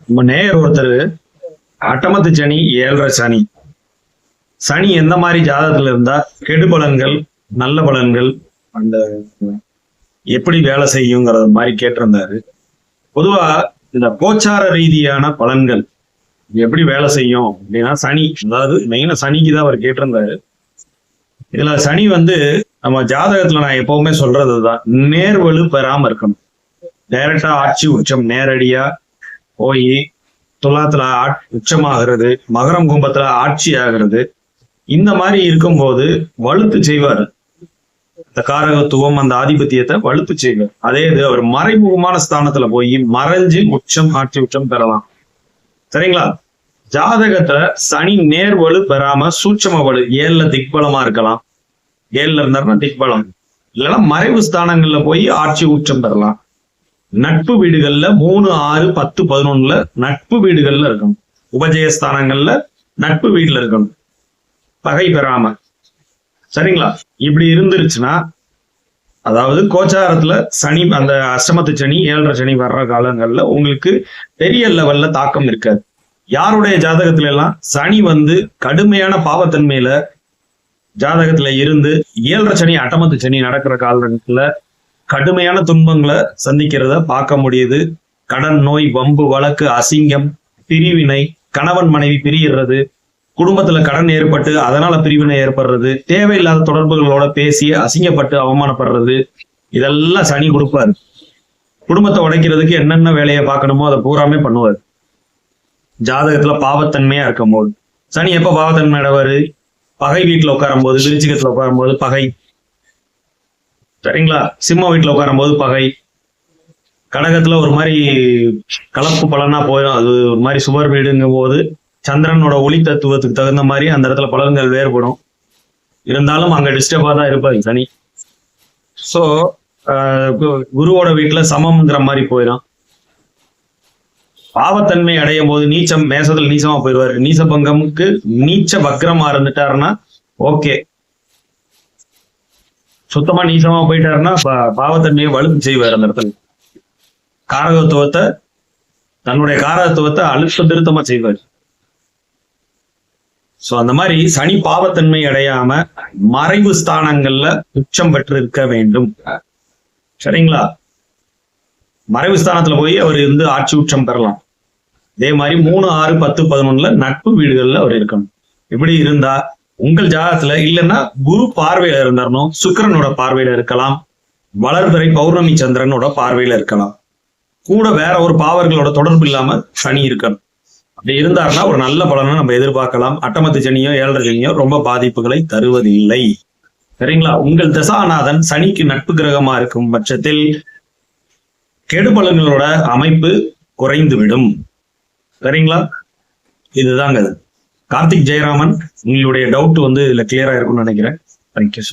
நம்ம நேயர் ஒருத்தர் அட்டமத்து சனி 7.5 சனி சனி எந்த மாதிரி ஜாதகத்துல இருந்தா கெடு பலன்கள் நல்ல பலன்கள் அந்த எப்படி வேலை செய்யுங்கிறத மாதிரி கேட்டிருந்தாரு. பொதுவா இந்த கோச்சார ரீதியான பலன்கள் எப்படி வேலை செய்யும் அப்படின்னா சனி, அதாவது மெயினா சனிக்கு தான் அவர் கேட்டிருந்தாரு. இதுல சனி நம்ம ஜாதகத்துல நான் எப்பவுமே சொல்றதுதான், நேர்வலு பெறாம இருக்கணும். டைரக்டா ஆட்சி உச்சம் நேரடியா போய் துலாத்துல உச்சமாகிறது, மகரம் கும்பத்துல ஆட்சி ஆகிறது, இந்த மாதிரி இருக்கும்போது வலுத்து செய்வார். அந்த காரகத்துவம் அந்த ஆதிபத்தியத்தை வலுத்து செய்வார். அதே இது அவர் மறைமுகமான ஸ்தானத்துல போய் மறைஞ்சு உச்சம் ஆட்சி உச்சம் பெறலாம். சரிங்களா? ஜாதகத்துல சனி நேர்வலு பெறாம சூட்சம வலு 7ல திக்பலமா இருக்கலாம். 7ல இருந்தாருன்னா திக்பலம், இல்லைன்னா மறைவு ஸ்தானங்கள்ல போய் ஆட்சி உச்சம் பெறலாம். நட்பு வீடுகள்ல 3, 6, 10, 11 நட்பு வீடுகள்ல இருக்கணும். உபஜயஸ்தானங்கள்ல நட்பு வீடுல இருக்கணும், பகை பெறாம. சரிங்களா? இப்படி இருந்துருச்சுன்னா, அதாவது கோச்சாரத்துல சனி அந்த அஷ்டமத்து சனி 7.5 சனி வர்ற காலங்கள்ல உங்களுக்கு பெரிய லெவல்ல தாக்கம் இருக்காது. யாருடைய ஜாதகத்துல எல்லாம் சனி கடுமையான பாவத்தன்மையில ஜாதகத்துல இருந்து 7.5 சனி அட்டமத்து சனி நடக்கிற காலத்துல கடுமையான துன்பங்களை சந்திக்கிறத பார்க்க முடியுது. கடன், நோய், வம்பு, வழக்கு, அசிங்கம், பிரிவினை, கணவன் மனைவி பிரிகிறது, குடும்பத்துல கடன் ஏற்பட்டு அதனால பிரிவினை ஏற்படுறது, தேவையில்லாத தொடர்புகளோட பேசி அசிங்கப்பட்டு அவமானப்படுறது, இதெல்லாம் சனி கொடுப்பாரு. குடும்பத்தை உடைக்கிறதுக்கு என்னென்ன வேலையை பார்க்கணுமோ அதை பூராமே பண்ணுவார். ஜாதகத்துல பாவத்தன்மையா இருக்கும் போது சனி எப்ப பாவத்தன்மை அடைவாரு? பகை வீட்டுல உட்காரும் போது, விருச்சிகத்துல உட்காரும் போது பகை. சரிங்களா? சிம்ம வீட்டுல உட்காரும் போது பகை. கடகத்துல ஒரு மாதிரி கலப்பு பலனா போயிடும். அது ஒரு மாதிரி சுவர் வீடுங்கும் போது சந்திரனோட ஒளி தத்துவத்துக்கு தகுந்த மாதிரி அந்த இடத்துல பலன்கள் வேறுபடும். இருந்தாலும் அங்க டிஸ்டர்பா தான் இருப்பாரு சனி. சோ குருவோட வீட்டுல சமம்ங்கிற மாதிரி போயிடும். பாவத்தன்மை அடையும் போது நீச்சம், மேசத்துல நீச்சமா போயிடுவாரு. நீச்ச பங்கமுக்கு நீச்ச வக்ரமா இருந்துட்டாருன்னா ஓகே. சுத்தமா நீச்சமா போயிட்டாருன்னா பாவத்தன்மையை வலுப்பு செய்வார். அந்த இடத்துல காரகத்துவத்தை, தன்னுடைய காரகத்துவத்தை அழுத்த திருத்தமா செய்வார். சோ அந்த மாதிரி சனி பாவத்தன்மை அடையாம மறைவு ஸ்தானங்கள்ல உச்சம் பெற்று இருக்க வேண்டும். சரிங்களா? மறைவு ஸ்தானத்துல போய் அவர் ஆட்சி உச்சம் பெறலாம். அதே மாதிரி 3, 6, 10, 11 நட்பு வீடுகள்ல அவர் இருக்கணும். இப்படி இருந்தா உங்கள் ஜாதகத்துல இல்லைன்னா குரு பார்வையில இருந்தாரணும், சுக்கிரனோட பார்வையில இருக்கலாம், வளர்பிறை பௌர்ணமி சந்திரனோட பார்வையில இருக்கலாம், கூட வேற ஒரு பாவர்களோட தொடர்பு இல்லாம சனி இருக்கணும். அப்படி இருந்தாருன்னா ஒரு நல்ல பலனை நம்ம எதிர்பார்க்கலாம். அட்டமத்து சனியோ 7.5 சனியோ ரொம்ப பாதிப்புகளை தருவதில்லை. சரிங்களா? உங்கள் தசாநாதன் சனிக்கு நட்பு கிரகமா இருக்கும் பட்சத்தில் கெடு பலன்களோட அமைப்பு குறைந்துவிடும். சரிங்களா? இதுதாங்க அது. கார்த்திக் ஜெயராமன், உங்களுடைய டவுட் இதுல கிளியரா இருக்கும்னு நினைக்கிறேன். தேங்க்யூ.